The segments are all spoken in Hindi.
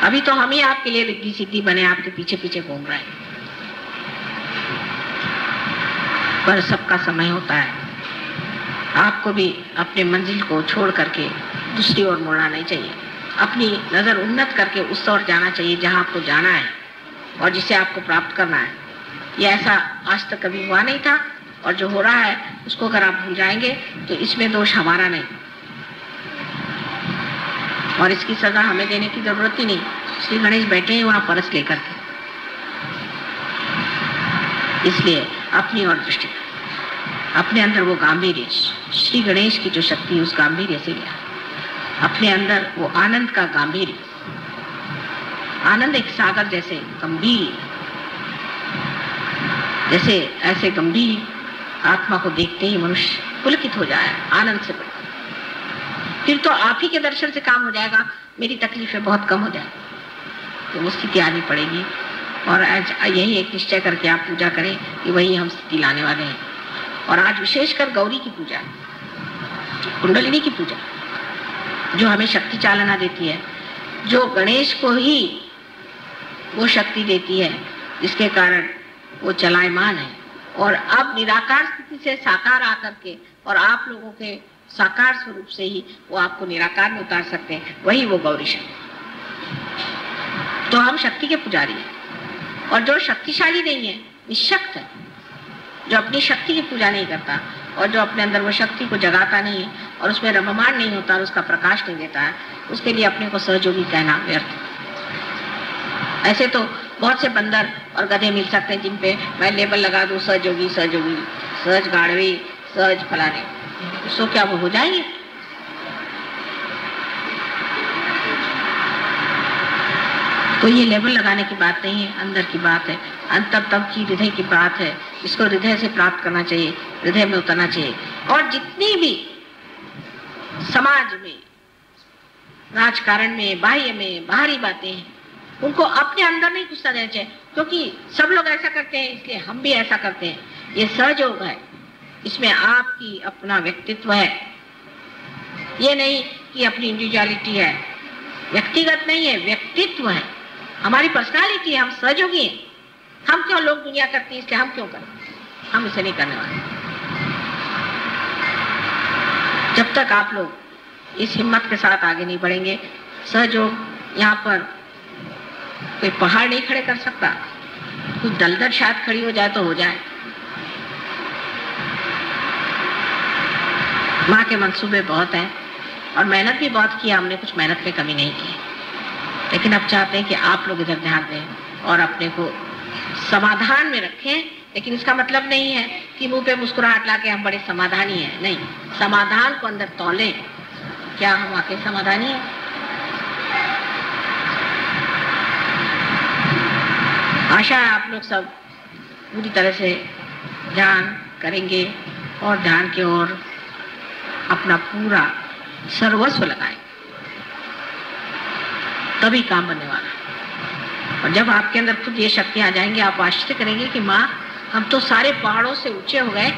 अभी तो हम ही आपके लिए रिद्धि सिद्धि बने आपके पीछे पीछे घूम रहे हैं, पर सबका समय होता है। आपको भी अपने मंजिल को छोड़ करके दूसरी ओर मुड़ना नहीं चाहिए। अपनी नजर उन्नत करके उस ओर जाना चाहिए जहां आपको जाना है और जिसे आपको प्राप्त करना है। ये ऐसा आज तक कभी हुआ नहीं था, और जो हो रहा है उसको अगर आप भूल जाएंगे तो इसमें दोष हमारा नहीं, और इसकी सजा हमें देने की जरूरत ही नहीं। श्री गणेश बैठे हैं वहां परस लेकर के, इसलिए अपनी ओर दृष्टि, अपने अंदर वो गांभीर्य, श्री गणेश की जो शक्ति है उस गांभीर्य से लिया, अपने अंदर वो आनंद का गांभीर्य। आनंद एक सागर जैसे गंभीर, जैसे ऐसे गंभीर आत्मा को देखते ही मनुष्य पुलकित हो जाए आनंद से। फिर तो आप ही के दर्शन से काम हो जाएगा, मेरी तकलीफें बहुत कम हो जाएगी। तो वो स्थिति आनी पड़ेगी, और आज यही एक निश्चय करके आप पूजा करें कि वही हम स्थिति लाने वाले हैं। और आज विशेषकर गौरी की पूजा, कुंडलिनी की पूजा, जो हमें शक्ति चालना देती है, जो गणेश को ही वो शक्ति देती है जिसके कारण वो चलायमान है, और अब निराकार स्थिति से साकार आकर के और आप लोगों के साकार स्वरूप से ही वो आपको निराकार में उतार सकते हैं, वही वो गौरी शक्ति। तो हम शक्ति के पुजारी हैं, और जो शक्तिशाली नहीं है, निशक्त है, जो अपनी शक्ति की पूजा नहीं करता और जो अपने अंदर वो शक्ति को जगाता नहीं है और उसमें रममान नहीं होता और उसका प्रकाश नहीं देता है, उसके लिए अपने को सहयोगी कहना व्यर्थ। ऐसे तो बहुत से बंदर और गधे मिल सकते हैं जिन पे मैं लेबल लगा दूं सहयोगी, सहयोगी, सहज गाड़वी, सहज फलाने, सो क्या वो हो जाएंगे? तो ये लेबल लगाने की बात नहीं है, अंदर की बात है, अंततम की हृदय की बात है। इसको हृदय से प्राप्त करना चाहिए, हृदय में उतरना चाहिए। और जितनी भी समाज में, राजकारण में, बाह्य में, बाहरी बातें हैं, उनको अपने अंदर नहीं घुसना देना चाहिए, क्योंकि सब लोग ऐसा करते हैं इसलिए हम भी ऐसा करते हैं। ये सहयोग है, इसमें आपकी अपना व्यक्तित्व है, ये नहीं कि अपनी इंडिविजुअलिटी है, व्यक्तिगत नहीं है, व्यक्तित्व है, हमारी पर्सनालिटी है, हम सहयोगी हैं। हम क्यों, लोग दुनिया करती है इसलिए हम क्यों करें? हम इसे नहीं करने वाले। जब तक आप लोग इस हिम्मत के साथ आगे नहीं बढ़ेंगे, सहयोग यहाँ पर कोई पहाड़ नहीं खड़े कर सकता, कोई दलदल शायद खड़ी हो जाए तो हो जाए। माँ के मंसूबे बहुत हैं और मेहनत भी बहुत की, हमने कुछ मेहनत में कमी नहीं की, लेकिन अब चाहते हैं कि आप लोग इधर ध्यान दें और अपने को समाधान में रखें। लेकिन इसका मतलब नहीं है कि मुंह पे मुस्कुराहट लाके हम बड़े समाधानी हैं, नहीं, समाधान को अंदर तौलें। क्या हम वाकई समाधानी हैं? आशा है आप लोग सब पूरी तरह से ध्यान करेंगे और ध्यान की ओर अपना पूरा सर्वस्व लगाएं, तभी काम बनने वाला है। और जब आपके अंदर खुद ये शक्ति आ जाएंगी, आप आश्चर्य करेंगे कि माँ, हम तो सारे पहाड़ों से ऊंचे हो गए,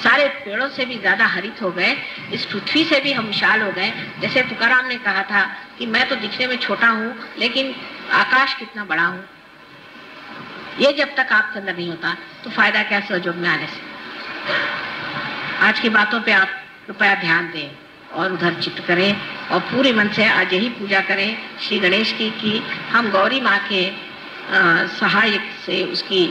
सारे पेड़ों से भी ज्यादा हरित हो गए, इस पृथ्वी से भी हम विशाल हो गए। जैसे तुकाराम ने कहा था कि मैं तो दिखने में छोटा हूँ लेकिन आकाश कितना बड़ा हूँ। ये जब तक आपके अंदर नहीं होता तो फायदा क्या सहयोग में आने से। आज की बातों पे आप कृपया ध्यान दें और उधर चित्त करें और पूरे मन से आज यही पूजा करें श्री गणेश की कि हम गौरी माँ के सहायक से, उसकी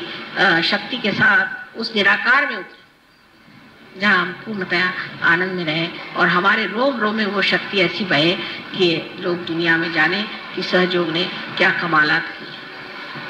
शक्ति के साथ उस निराकार में उतरे जहाँ हम पूर्णतया आनंद में रहें और हमारे रोम रोम में वो शक्ति ऐसी बहे कि लोग दुनिया में जाने कि सहयोग ने क्या कमालात किए।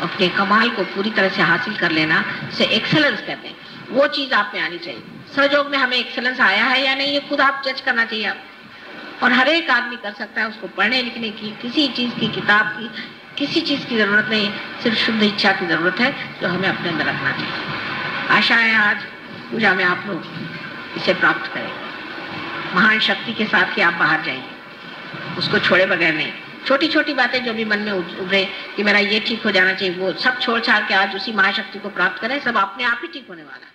अपने कमाल को पूरी तरह से हासिल कर लेना से एक्सेलेंस कहते हैं, वो चीज आप में आनी चाहिए। सहयोग में हमें एक्सेलेंस आया है या नहीं, ये खुद आप जज करना चाहिए आप। और हर एक आदमी कर सकता है, उसको पढ़ने लिखने की, किसी चीज की, किताब की, किसी चीज की जरूरत नहीं, सिर्फ शुद्ध इच्छा की जरूरत है जो हमें अपने अंदर रखना चाहिए। आशा है आज पूजा में आप लोग इसे प्राप्त करें, महान शक्ति के साथ कि आप बाहर जाएंगे, उसको छोड़े बगैर नहीं। छोटी छोटी बातें जो भी मन में उभरे कि मेरा ये ठीक हो जाना चाहिए, वो सब छोड़ छाड़ के आज उसी महाशक्ति को प्राप्त करें, सब अपने आप ही ठीक होने वाला है।